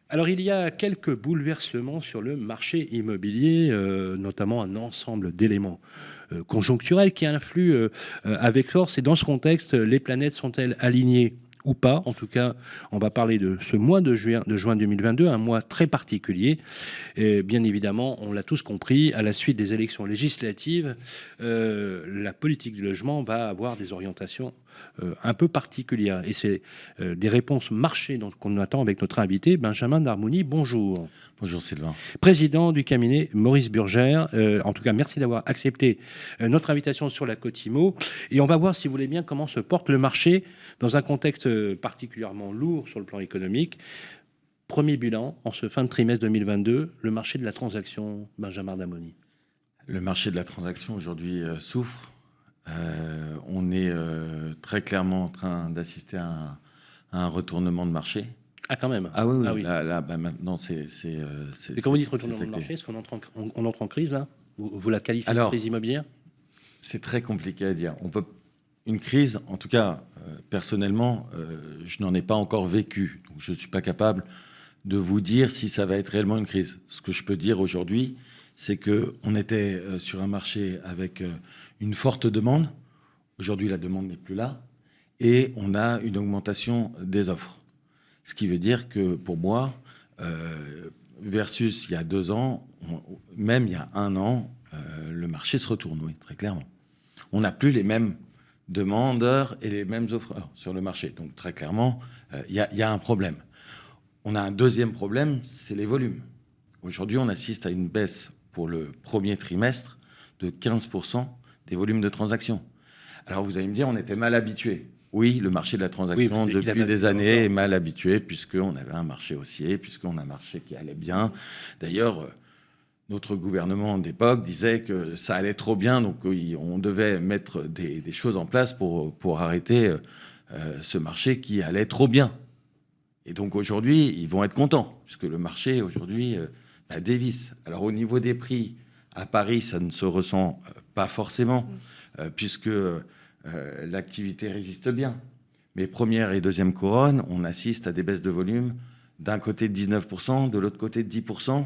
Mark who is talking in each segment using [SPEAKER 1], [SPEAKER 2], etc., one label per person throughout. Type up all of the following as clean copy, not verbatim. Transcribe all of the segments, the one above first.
[SPEAKER 1] Alors, il y a quelques bouleversements sur le marché immobilier, notamment un ensemble d'éléments conjoncturels qui influent avec force. Et dans ce contexte, les planètes sont-elles alignées ou pas? En tout cas, on va parler de ce mois de juin 2022, un mois très particulier. Et bien évidemment, on l'a tous compris, à la suite des élections législatives, la politique du logement va avoir des orientations un peu particulières. Et c'est des réponses marché qu'on attend avec notre invité, Benjamin Darmouni. Bonjour.
[SPEAKER 2] Bonjour Sylvain.
[SPEAKER 1] Président du cabinet Maurice Burgère. En tout cas, merci d'avoir accepté notre invitation sur la Côte Imo. Et on va voir, si vous voulez bien, comment se porte le marché dans un contexte particulièrement lourd sur le plan économique. Premier bilan, en ce fin de trimestre 2022, le marché de la transaction, Benjamin Darmouni.
[SPEAKER 2] Le marché de la transaction aujourd'hui souffre. On est très clairement en train d'assister à un retournement de marché.
[SPEAKER 1] Ah, quand même.
[SPEAKER 2] Ah oui, oui.
[SPEAKER 1] Ah, oui.
[SPEAKER 2] Là, maintenant, c'est.
[SPEAKER 1] Et quand vous dites retournement de marché, est-ce qu'on entre en crise, là? Vous la qualifiez de crise immobilière?
[SPEAKER 2] C'est très compliqué à dire. Une crise, en tout cas, personnellement, je n'en ai pas encore vécu. Donc, je ne suis pas capable de vous dire si ça va être réellement une crise. Ce que je peux dire aujourd'hui, c'est qu'on était sur un marché avec une forte demande. Aujourd'hui, la demande n'est plus là. Et on a une augmentation des offres. Ce qui veut dire que, pour moi, versus il y a 2 ans, même il y a 1 an, le marché se retourne, oui, très clairement. On n'a plus les mêmes demandeurs et les mêmes offreurs sur le marché. Donc, très clairement, il y a un problème. On a un deuxième problème, c'est les volumes. Aujourd'hui, on assiste à une baisse pour le premier trimestre de 15% des volumes de transactions. Alors, vous allez me dire, on était mal habitué. Oui, le marché de la transaction, oui, depuis des années, est mal habitué, puisqu'on avait un marché haussier, puisqu'on a un marché qui allait bien. D'ailleurs, notre gouvernement d'époque disait que ça allait trop bien, donc on devait mettre des choses en place pour arrêter ce marché qui allait trop bien. Et donc aujourd'hui, ils vont être contents, puisque le marché aujourd'hui dévisse. Alors au niveau des prix, à Paris, ça ne se ressent pas forcément, puisque l'activité résiste bien. Mais première et deuxième couronne, on assiste à des baisses de volume d'un côté de 19%, de l'autre côté de 10%.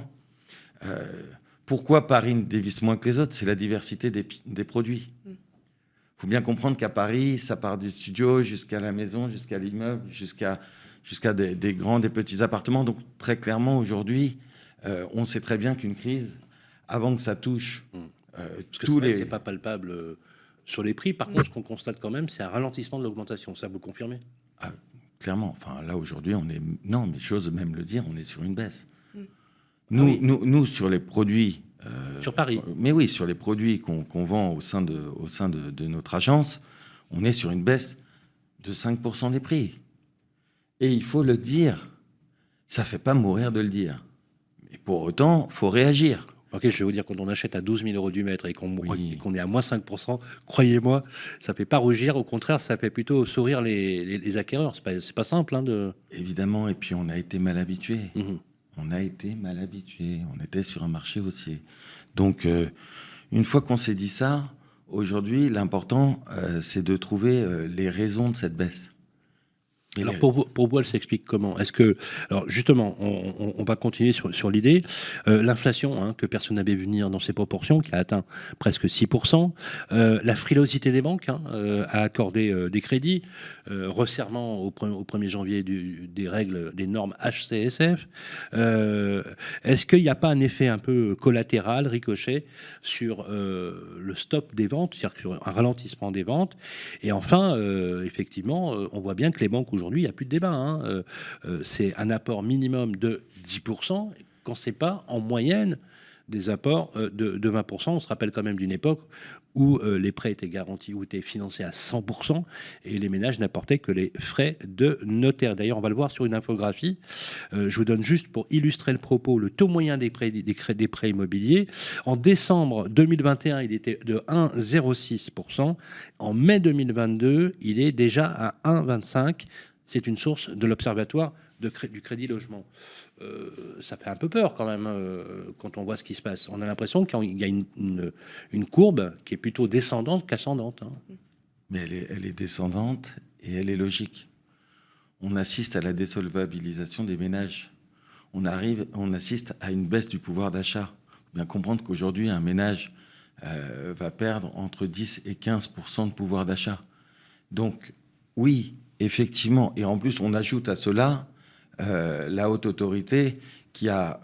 [SPEAKER 2] Pourquoi Paris ne dévisse moins que les autres? C'est la diversité des produits. Il faut bien comprendre qu'à Paris, ça part du studio jusqu'à la maison, jusqu'à l'immeuble, jusqu'à des grands, des petits appartements. Donc très clairement, aujourd'hui, on sait très bien qu'une crise, avant que ça touche
[SPEAKER 1] tous les... C'est pas palpable sur les prix. Par contre, ce qu'on constate quand même, c'est un ralentissement de l'augmentation. Ça, vous confirmez?
[SPEAKER 2] Clairement. Enfin, là, aujourd'hui, on est... Non, mais j'ose même le dire, on est sur une baisse. Nous, sur les produits...
[SPEAKER 1] sur Paris.
[SPEAKER 2] Mais oui, sur les produits qu'on vend au sein de notre agence, on est sur une baisse de 5% des prix. Et il faut le dire. Ça ne fait pas mourir de le dire. Mais pour autant, il faut réagir.
[SPEAKER 1] Ok, je vais vous dire, quand on achète à 12 000 € du mètre et qu'on est à moins 5%, croyez-moi, ça ne fait pas rougir. Au contraire, ça fait plutôt sourire les acquéreurs. C'est pas simple.
[SPEAKER 2] Évidemment, et puis on a été mal habitués. On a été mal habitués. On était sur un marché haussier. Donc, une fois qu'on s'est dit ça, aujourd'hui, l'important, c'est de trouver les raisons de cette baisse.
[SPEAKER 1] Alors pour vous, elle s'explique comment? Est-ce que, alors justement, on va continuer sur l'idée. L'inflation, que personne n'avait vu venir dans ces proportions, qui a atteint presque 6%. La frilosité des banques à accorder des crédits. Resserrement au 1er janvier des règles, des normes HCSF. Est-ce qu'il n'y a pas un effet un peu collatéral, ricochet, sur le stop des ventes, c'est-à-dire sur un ralentissement des ventes? Et enfin, effectivement, on voit bien que les banques aujourd'hui, il n'y a plus de débat. C'est un apport minimum de 10%, quand ce n'est pas en moyenne des apports de 20%. On se rappelle quand même d'une époque où les prêts étaient garantis ou étaient financés à 100% et les ménages n'apportaient que les frais de notaire. D'ailleurs, on va le voir sur une infographie. Je vous donne juste pour illustrer le propos le taux moyen des prêts immobiliers. En décembre 2021, il était de 1,06%. En mai 2022, il est déjà à 1,25%. C'est une source de l'Observatoire du Crédit Logement. Ça fait un peu peur quand même quand on voit ce qui se passe. On a l'impression qu'il y a une courbe qui est plutôt descendante qu'ascendante.
[SPEAKER 2] Mais elle est descendante et elle est logique. On assiste à la désolvabilisation des ménages. on assiste à une baisse du pouvoir d'achat. Il faut bien comprendre qu'aujourd'hui, un ménage va perdre entre 10 et 15% de pouvoir d'achat. Donc, oui, effectivement. Et en plus, on ajoute à cela la haute autorité qui a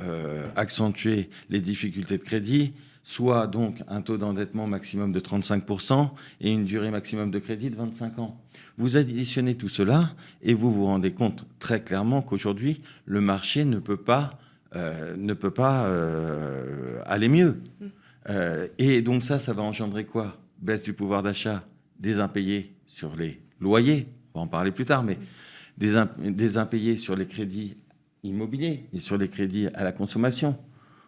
[SPEAKER 2] accentué les difficultés de crédit, soit donc un taux d'endettement maximum de 35% et une durée maximum de crédit de 25 ans. Vous additionnez tout cela et vous vous rendez compte très clairement qu'aujourd'hui, le marché ne peut pas aller mieux. Et donc ça va engendrer quoi? Baisse du pouvoir d'achat, des impayés sur les loyers, on va en parler plus tard, mais des impayés sur les crédits immobiliers et sur les crédits à la consommation.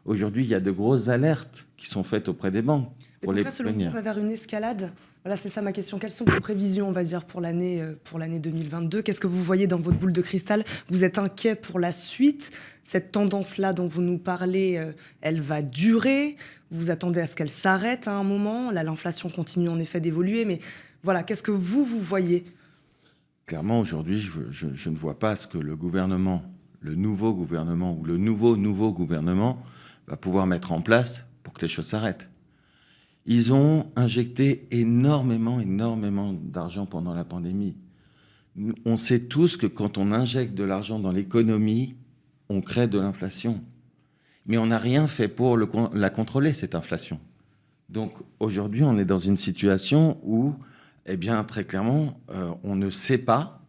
[SPEAKER 2] Aujourd'hui, il y a de grosses alertes qui sont faites auprès des banques pour les
[SPEAKER 3] selon vous,
[SPEAKER 2] prévenir.
[SPEAKER 3] on va vers une escalade. Voilà, c'est ça ma question. Quelles sont vos prévisions, on va dire, pour l'année 2022? Qu'est-ce que vous voyez dans votre boule de cristal? Vous êtes inquiet pour la suite? Cette tendance-là dont vous nous parlez, elle va durer? Vous attendez à ce qu'elle s'arrête à un moment? Là, l'inflation continue en effet d'évoluer, mais voilà, qu'est-ce que vous voyez?
[SPEAKER 2] Clairement, aujourd'hui, je ne vois pas ce que le gouvernement, le nouveau gouvernement ou le nouveau gouvernement va pouvoir mettre en place pour que les choses s'arrêtent. Ils ont injecté énormément d'argent pendant la pandémie. On sait tous que quand on injecte de l'argent dans l'économie, on crée de l'inflation. Mais on n'a rien fait pour la contrôler, cette inflation. Donc aujourd'hui, on est dans une situation où, eh bien, très clairement, on ne sait pas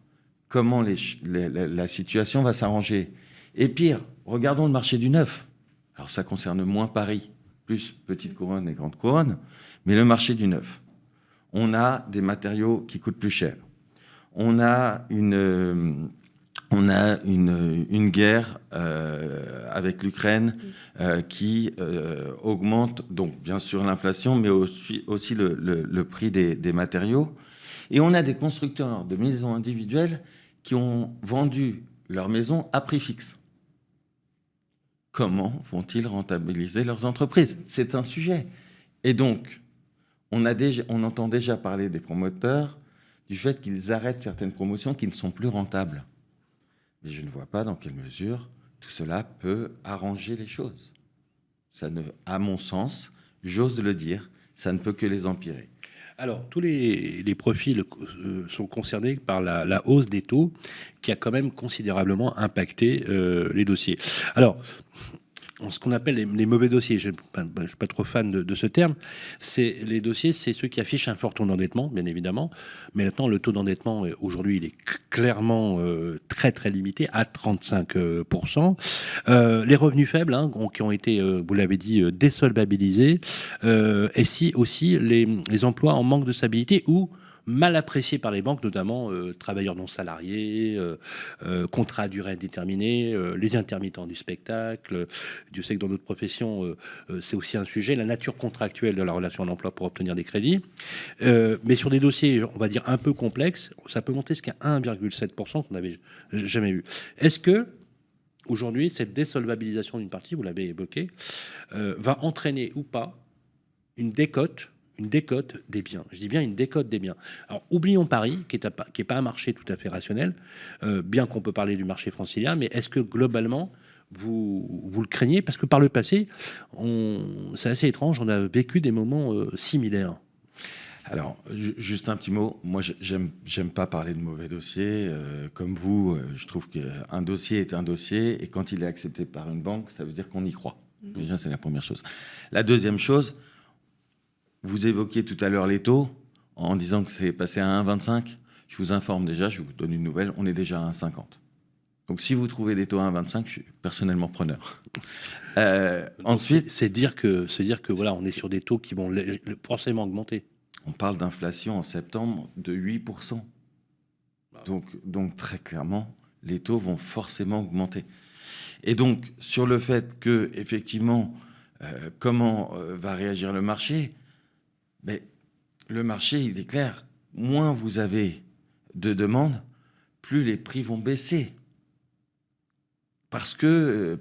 [SPEAKER 2] comment la situation va s'arranger. Et pire, regardons le marché du neuf. Alors ça concerne moins Paris, plus petite couronne et grande couronne, mais le marché du neuf. On a des matériaux qui coûtent plus cher. On a une guerre avec l'Ukraine qui augmente, donc bien sûr l'inflation, mais aussi le prix des matériaux. Et on a des constructeurs de maisons individuelles qui ont vendu leurs maisons à prix fixe. Comment vont-ils rentabiliser leurs entreprises? C'est un sujet. Et donc, on entend déjà parler des promoteurs du fait qu'ils arrêtent certaines promotions qui ne sont plus rentables. Mais je ne vois pas dans quelle mesure tout cela peut arranger les choses. À mon sens, j'ose le dire, ça ne peut que les empirer.
[SPEAKER 1] Alors, tous les profils sont concernés par la hausse des taux qui a quand même considérablement impacté les dossiers. Alors, ce qu'on appelle les mauvais dossiers, je ne suis pas trop fan de ce terme, les dossiers, c'est ceux qui affichent un fort taux d'endettement, bien évidemment, mais maintenant, le taux d'endettement, aujourd'hui, il est clairement très, très limité, à 35%. Les revenus faibles, qui ont été, vous l'avez dit, désolvabilisés, et aussi les emplois en manque de stabilité ou mal appréciés par les banques, notamment travailleurs non salariés, contrats à durée indéterminée, les intermittents du spectacle. Dieu sait que dans d'autres professions, c'est aussi un sujet, la nature contractuelle de la relation à l'emploi pour obtenir des crédits. Mais sur des dossiers, on va dire, un peu complexes, ça peut monter jusqu'à 1,7% qu'on n'avait jamais vu. Est-ce que, aujourd'hui, cette désolvabilisation d'une partie, vous l'avez évoqué, va entraîner ou pas une décote des biens? Je dis bien une décote des biens. Alors, oublions Paris, qui est pas un marché tout à fait rationnel, bien qu'on peut parler du marché francilien, mais est-ce que globalement, vous le craignez? Parce que par le passé, c'est assez étrange, on a vécu des moments similaires.
[SPEAKER 2] Alors, juste un petit mot. Moi, j'aime pas parler de mauvais dossiers. Comme vous, je trouve qu'un dossier est un dossier, et quand il est accepté par une banque, ça veut dire qu'on y croit. Déjà, c'est la première chose. La deuxième chose, vous évoquiez tout à l'heure les taux, en disant que c'est passé à 1,25. Je vous informe déjà, je vous donne une nouvelle, on est déjà à 1,50. Donc si vous trouvez des taux à 1,25, je suis personnellement preneur. Ensuite,
[SPEAKER 1] c'est dire que voilà, on est sur des taux qui vont forcément augmenter.
[SPEAKER 2] On parle d'inflation en septembre de 8%. Donc très clairement, les taux vont forcément augmenter. Et donc sur le fait que effectivement, comment va réagir le marché? Mais le marché, il est clair, moins vous avez de demandes, plus les prix vont baisser. Parce que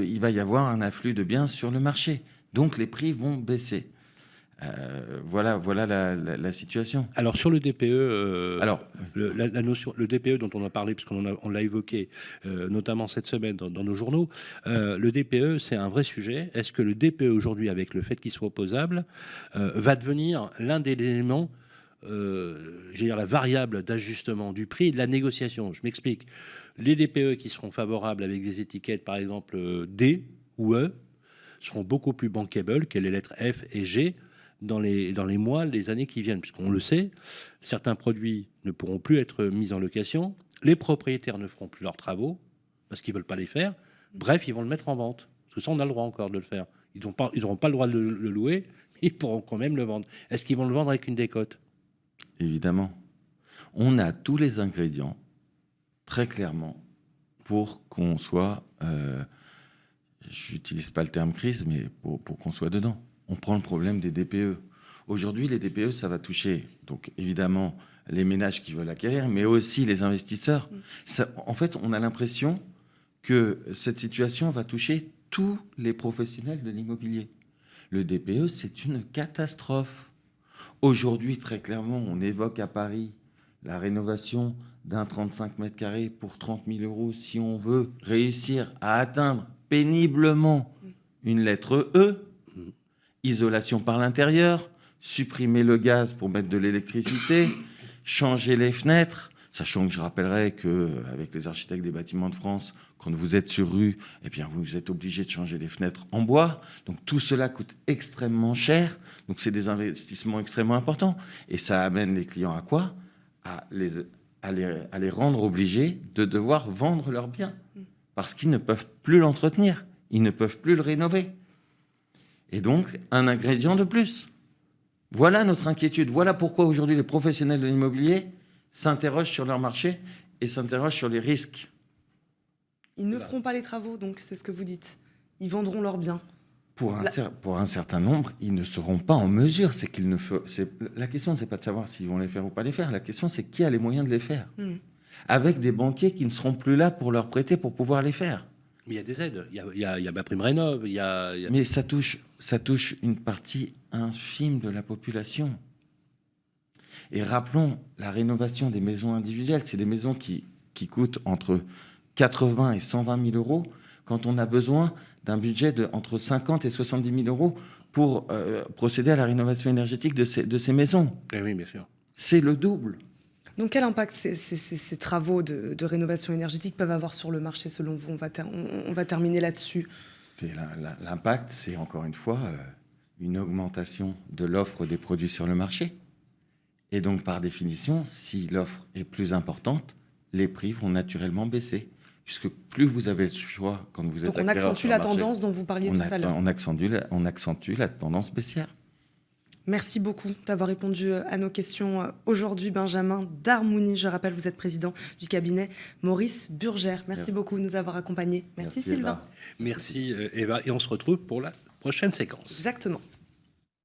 [SPEAKER 2] il va y avoir un afflux de biens sur le marché. Donc les prix vont baisser. Voilà la situation.
[SPEAKER 1] Alors sur le DPE,
[SPEAKER 2] Alors,
[SPEAKER 1] la notion, le DPE dont on a parlé, puisqu'on l'a évoqué notamment cette semaine dans nos journaux, le DPE c'est un vrai sujet. Est-ce que le DPE aujourd'hui, avec le fait qu'il soit opposable, va devenir l'un des éléments, la variable d'ajustement du prix et de la négociation? Je m'explique. Les DPE qui seront favorables avec des étiquettes, par exemple D ou E, seront beaucoup plus bankable que les lettres F et G dans les mois, les années qui viennent, puisqu'on le sait, certains produits ne pourront plus être mis en location, les propriétaires ne feront plus leurs travaux parce qu'ils ne veulent pas les faire, bref, ils vont le mettre en vente, parce que ça, on a le droit encore de le faire. Ils n'auront pas le droit de le louer, ils pourront quand même le vendre. Est-ce qu'ils vont le vendre avec une décote?
[SPEAKER 2] évidemment, on a tous les ingrédients, très clairement, pour qu'on soit... j'utilise pas le terme crise, mais pour qu'on soit dedans. On prend le problème des DPE. Aujourd'hui, les DPE, ça va toucher, donc évidemment, les ménages qui veulent acquérir, mais aussi les investisseurs. En fait, on a l'impression que cette situation va toucher tous les professionnels de l'immobilier. Le DPE, c'est une catastrophe. Aujourd'hui, très clairement, on évoque à Paris la rénovation d'un 35 mètres carrés pour 30 000 euros si on veut réussir à atteindre péniblement une lettre E, isolation par l'intérieur, supprimer le gaz pour mettre de l'électricité, changer les fenêtres, sachant que je rappellerai qu'avec les architectes des bâtiments de France, quand vous êtes sur rue, eh bien vous êtes obligé de changer les fenêtres en bois. Donc tout cela coûte extrêmement cher. Donc c'est des investissements extrêmement importants. Et ça amène les clients à quoi? À les rendre obligés de devoir vendre leurs biens. Parce qu'ils ne peuvent plus l'entretenir. Ils ne peuvent plus le rénover. Et donc, un ingrédient de plus. Voilà notre inquiétude. Voilà pourquoi aujourd'hui les professionnels de l'immobilier s'interrogent sur leur marché et s'interrogent sur les risques.
[SPEAKER 3] Ils ne feront pas les travaux, donc c'est ce que vous dites. Ils vendront leurs biens.
[SPEAKER 2] Pour un certain nombre, ils ne seront pas en mesure. La question, c'est pas de savoir s'ils vont les faire ou pas les faire. La question, c'est qui a les moyens de les faire. Avec des banquiers qui ne seront plus là pour leur prêter pour pouvoir les faire.
[SPEAKER 1] Mais il y a des aides. Il y a MaPrimeRénov'.
[SPEAKER 2] Mais ça touche une partie infime de la population. Et rappelons, la rénovation des maisons individuelles, c'est des maisons qui coûtent entre 80 et 120 000 euros quand on a besoin d'un budget de entre 50 et 70 000 euros pour procéder à la rénovation énergétique de ces maisons.
[SPEAKER 1] Eh oui, bien sûr.
[SPEAKER 2] C'est le double.
[SPEAKER 3] Donc quel impact ces travaux de rénovation énergétique peuvent avoir sur le marché selon vous? On va terminer là-dessus.
[SPEAKER 2] L'impact, c'est encore une fois une augmentation de l'offre des produits sur le marché. Et donc par définition, si l'offre est plus importante, les prix vont naturellement baisser. Puisque plus vous avez le choix quand vous êtes acquéreur.
[SPEAKER 3] Donc on accentue la tendance dont vous parliez tout à l'heure.
[SPEAKER 2] On accentue la tendance baissière.
[SPEAKER 3] Merci beaucoup d'avoir répondu à nos questions aujourd'hui, Benjamin Darmouni. Je rappelle, vous êtes président du cabinet Maurice Burgère. Merci beaucoup de nous avoir accompagnés. Merci Sylvain.
[SPEAKER 1] Merci Eva. Et on se retrouve pour la prochaine séquence.
[SPEAKER 3] Exactement.